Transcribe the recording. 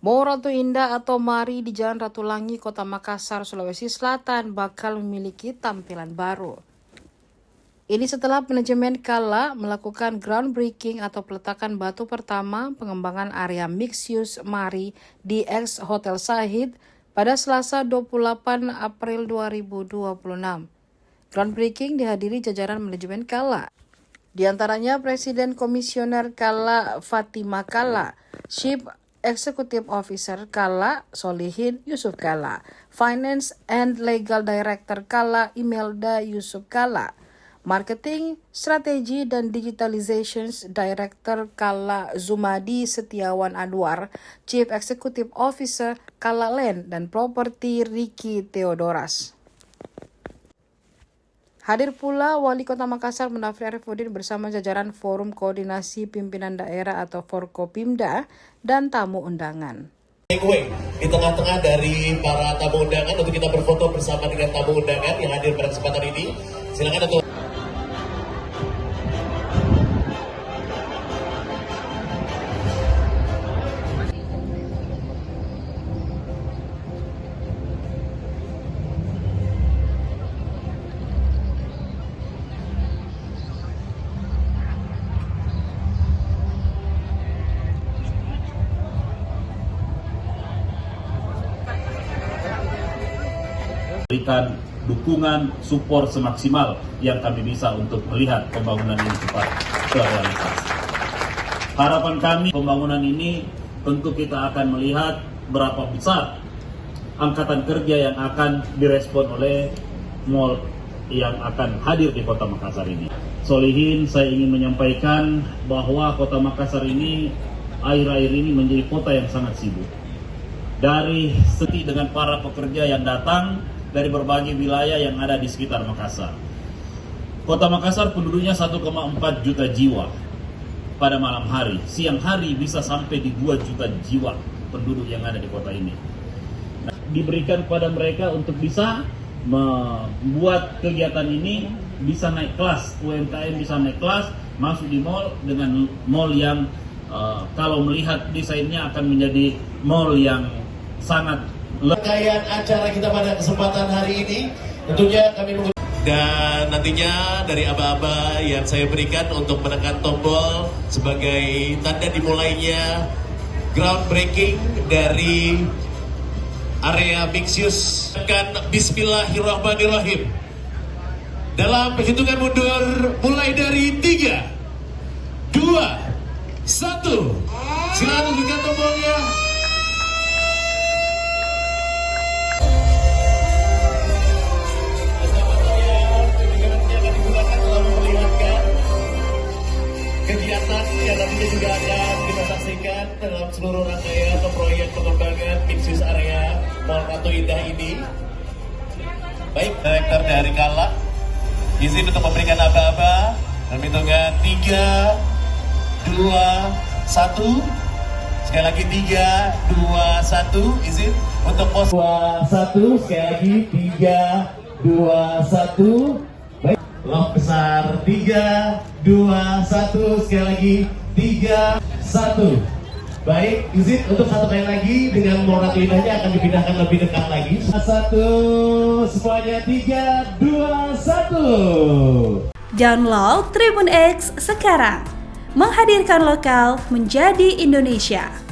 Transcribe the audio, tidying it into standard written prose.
Mall Ratu Indah atau Mari di Jalan Ratu Langi, Kota Makassar, Sulawesi Selatan bakal memiliki tampilan baru. Ini setelah manajemen Kala melakukan groundbreaking atau peletakan batu pertama pengembangan area mixed use Mari di X Hotel Sahid pada Selasa 28 April 2026. Groundbreaking dihadiri jajaran manajemen Kala. Di antaranya Presiden Komisioner Kala Fatima Kala, Chief Executive Officer Kala Solihin Yusuf Kala, Finance and Legal Director Kala Imelda Yusuf Kala, Marketing, Strategi dan Digitalizations Director Kala Zumadi Setiawan Anwar, Chief Executive Officer Kala Land dan Property Ricky Theodoras. Hadir pula Wali Kota Makassar Mendafri Arifudin bersama jajaran Forum Koordinasi Pimpinan Daerah atau Forkopimda dan tamu undangan. Di tengah-tengah dari para tamu undangan untuk kita berfoto bersama dengan tamu undangan yang hadir pada kesempatan ini. Silakan untuk berikan dukungan, support semaksimal yang kami bisa untuk melihat pembangunan ini cepat terrealisasi. Harapan kami pembangunan ini tentu kita akan melihat berapa besar angkatan kerja yang akan direspon oleh mall yang akan hadir di Kota Makassar ini. Solihin, saya ingin menyampaikan bahwa Kota Makassar ini akhir-akhir ini menjadi kota yang sangat sibuk. Dari seti dengan para pekerja yang datang dari berbagai wilayah yang ada di sekitar Makassar. Kota Makassar penduduknya 1,4 juta jiwa pada malam hari. Siang hari bisa sampai di 2 juta jiwa penduduk yang ada di kota ini. Nah, diberikan kepada mereka untuk bisa membuat kegiatan ini bisa naik kelas. UMKM bisa naik kelas, masuk di mall dengan mall yang kalau melihat desainnya akan menjadi mall yang sangat rangkaian acara kita pada kesempatan hari ini tentunya kami dan nantinya dari aba-aba yang saya berikan untuk menekan tombol sebagai tanda dimulainya groundbreaking dari area mixed use. Bismillahirrahmanirrahim. Dalam perhitungan mundur mulai dari 3, 2, 1. Silakan tunjukkan tombolnya. Kegiatan yang nantinya juga akan kita saksikan dalam seluruh rangkaian atau proyek pengembangan mixed use area Mall Ratu Indah ini. Baik, Direktur dari Kala, izin untuk memberikan aba-aba dalam hitungan 3, 2, 1. Sekali lagi 3, 2, 1. Izin untuk pos 2, 1. Sekali lagi 3, 2, 1. Baik, lock besar 3, 2, 1. Sekali lagi 3, 1. Baik, izin untuk satu kali lagi dengan Mall Ratu Indahnya akan dipindahkan lebih dekat lagi. 1, semuanya 3, 2, 1. Download Tribun X sekarang, menghadirkan lokal menjadi Indonesia.